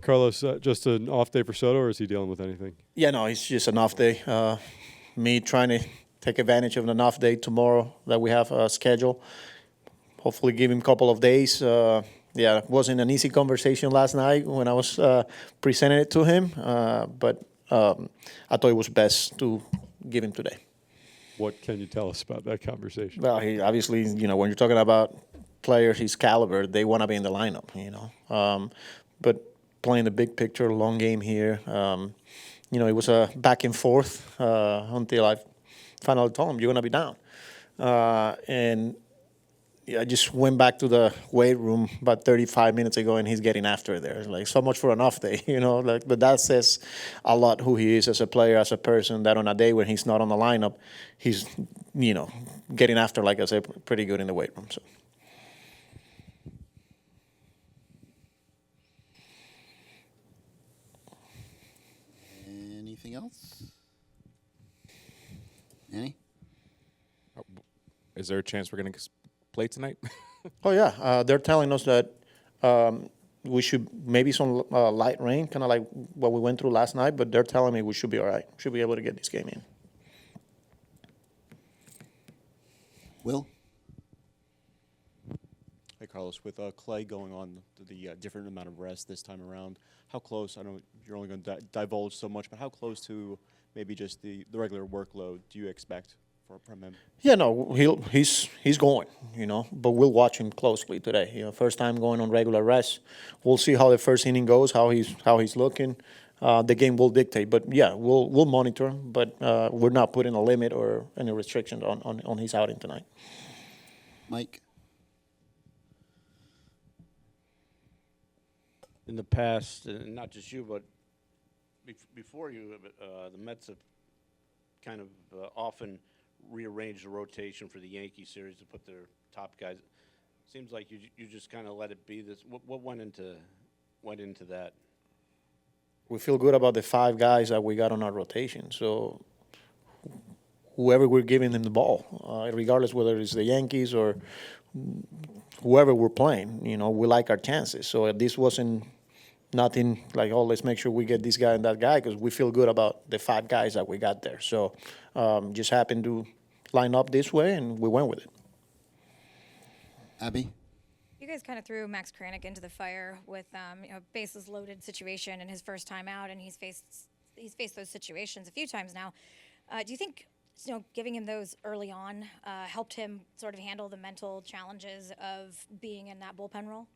Carlos, just an off day for Soto, or is he dealing with anything? Yeah, no, it's just an off day. Me trying to take advantage of an off day tomorrow that we have scheduled. Hopefully, give him a couple of days. Yeah, it wasn't an easy conversation last night when I was presenting it to him, but I thought it was best to give him today. What can you tell us about that conversation? Well, he obviously, when you're talking about players his caliber, they want to be in the lineup, but playing the big picture, long game here, it was a back and forth until I finally told him, you're going to be down. And I just went back to the weight room about 35 minutes ago, and he's getting after it there. Like, so much for an off day, but that says a lot who he is as a player, as a person, that on a day when he's not on the lineup, he's, getting after, like I said, pretty good in the weight room. So. Anything else? Annie? Is there a chance we're going to play tonight? Oh, yeah. They're telling us that we should maybe some light rain, kind of like what we went through last night, but they're telling me we should be all right. Should be able to get this game in. Will? Hey, Carlos, with Clay going on the different amount of rest this time around, how close, I know you're only going to divulge so much, but how close to maybe just the regular workload do you expect from him? Yeah, no, he's going, but we'll watch him closely today. First time going on regular rest. We'll see how the first inning goes, how he's looking. The game will dictate, but yeah, we'll monitor him, but we're not putting a limit or any restrictions on his outing tonight. Mike? In the past, and not just you, but before you, the Mets have kind of often rearranged the rotation for the Yankee series to put their top guys. Seems like you just kind of let it be. This what went into that? We feel good about the 5 guys that we got on our rotation. So whoever we're giving them the ball, regardless whether it's the Yankees or whoever we're playing, we like our chances. So this wasn't nothing like, oh, let's make sure we get this guy and that guy, because we feel good about the 5 guys that we got there. So just happened to line up this way, and we went with it. Abby? You guys kind of threw Max Kranick into the fire with bases loaded situation and his first time out, and he's faced those situations a few times now. Do you think giving him those early on helped him sort of handle the mental challenges of being in that bullpen role?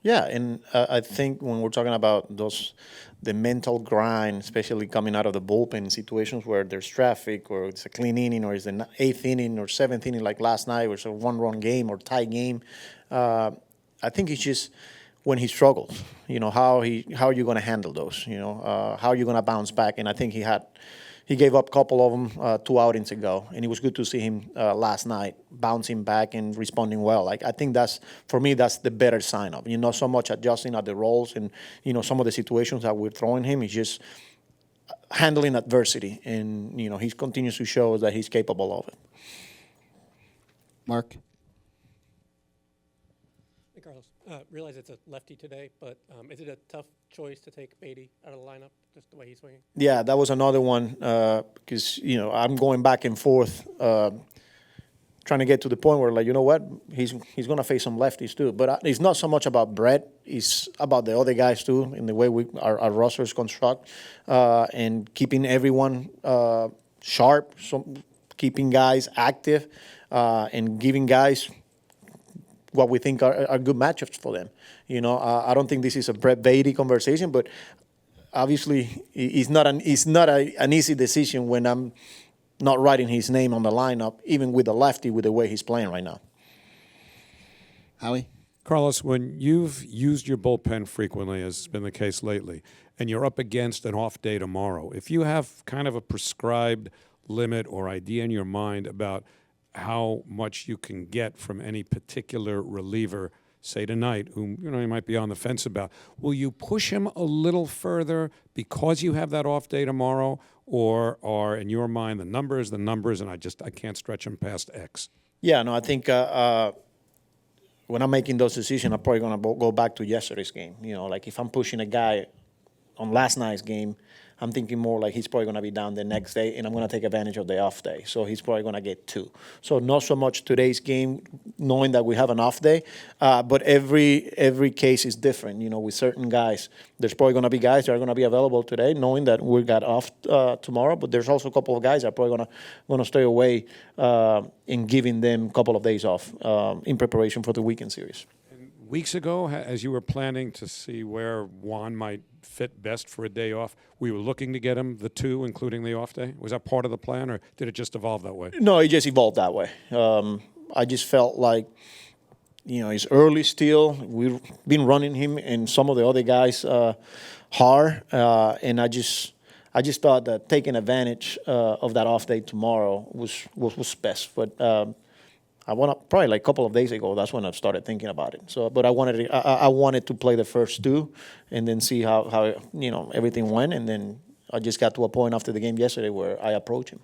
Yeah, and I think when we're talking about the mental grind, especially coming out of the bullpen situations where there's traffic or it's a clean inning or it's the 8th inning or 7th inning like last night, or it's a one-run game or tie game, I think it's just when he struggles, how are you going to handle those, how are you going to bounce back? And I think he gave up a couple of them 2 outings ago, and it was good to see him last night bouncing back and responding well. Like, I think for me, that's the better sign of, not so much adjusting at the roles and, some of the situations that we're throwing him. He's just handling adversity, and, he continues to show us that he's capable of it. Mark? Hey, Carlos. Realize it's a lefty today, but is it a tough choice to take Beatty out of the lineup, just the way he's swinging? Yeah, that was another one because, I'm going back and forth trying to get to the point where, like, you know what, he's going to face some lefties too. But it's not so much about Brett. It's about the other guys too, in the way our rosters construct and keeping everyone sharp, keeping guys active and giving guys what we think are good matchups for them. I don't think this is a Brett Beatty conversation, but obviously it's not an easy decision when I'm not writing his name on the lineup, even with the lefty, with the way he's playing right now. Howie? Carlos, when you've used your bullpen frequently, as has been the case lately, and you're up against an off day tomorrow, if you have kind of a prescribed limit or idea in your mind about how much you can get from any particular reliever, say tonight, whom you might be on the fence about, will you push him a little further because you have that off day tomorrow, or are in your mind the numbers, and I can't stretch him past X? Yeah, no, I think when I'm making those decisions, I'm probably going to go back to yesterday's game. Like if I'm pushing a guy on last night's game, I'm thinking more like he's probably going to be down the next day, and I'm going to take advantage of the off day. So he's probably going to get 2. So not so much today's game, knowing that we have an off day, but every case is different. You know, with certain guys, there's probably going to be guys that are going to be available today, knowing that we got off tomorrow. But there's also a couple of guys that are probably going to stay away and giving them a couple of days off in preparation for the weekend series. Weeks ago, as you were planning to see where Juan might fit best for a day off, we were looking to get him the 2, including the off day. Was that part of the plan, or did it just evolve that way? No, it just evolved that way. I just felt like, you know, it's early still. We've been running him and some of the other guys hard, and I just thought that taking advantage of that off day tomorrow was best. But I want probably like a couple of days ago. That's when I started thinking about it. So, but I wanted to play the first 2, and then see how you know everything went. And then I just got to a point after the game yesterday where I approached him.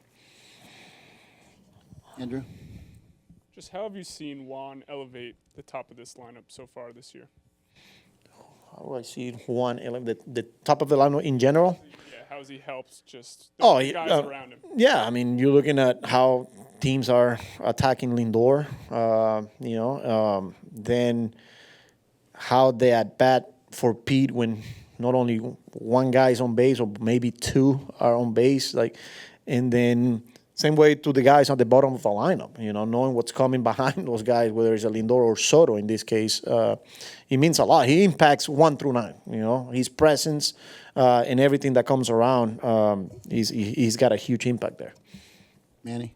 Andrew? Just how have you seen Juan elevate the top of this lineup so far this year? How do I see Juan the top of the lineup in general? Yeah, how has he helped just the guys yeah, around him? Yeah, I mean, you're looking at how teams are attacking Lindor, then how they at bat for Pete when not only one guy is on base or maybe 2 are on base, and then same way to the guys on the bottom of the lineup, knowing what's coming behind those guys, whether it's a Lindor or Soto in this case, it means a lot. He impacts 1 through 9, his presence and everything that comes around, he's got a huge impact there. Manny?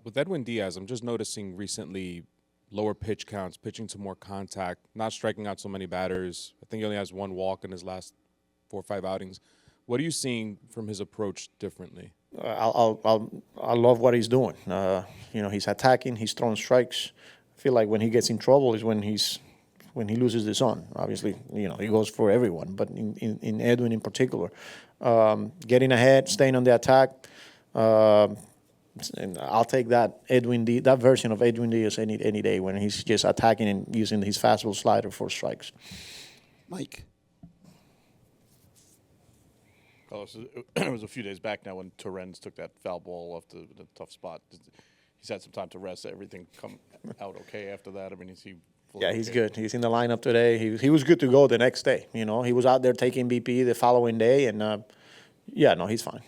With Edwin Diaz, I'm just noticing recently lower pitch counts, pitching to more contact, not striking out so many batters. I think he only has 1 walk in his last 4 or 5 outings. What are you seeing from his approach differently? I love what he's doing. He's attacking, he's throwing strikes. I feel like when he gets in trouble is when he loses the zone. Obviously, he goes for everyone, but in Edwin in particular, getting ahead, staying on the attack. And I'll take that that version of Edwin Diaz any day when he's just attacking and using his fastball slider for strikes. Mike? Carlos, it was a few days back now when Torrens took that foul ball off the tough spot. He's had some time to rest. Everything come out okay after that? I mean, is he fully Yeah, he's okay? good. He's in the lineup today. He was good to go the next day. He was out there taking BP the following day, and he's fine.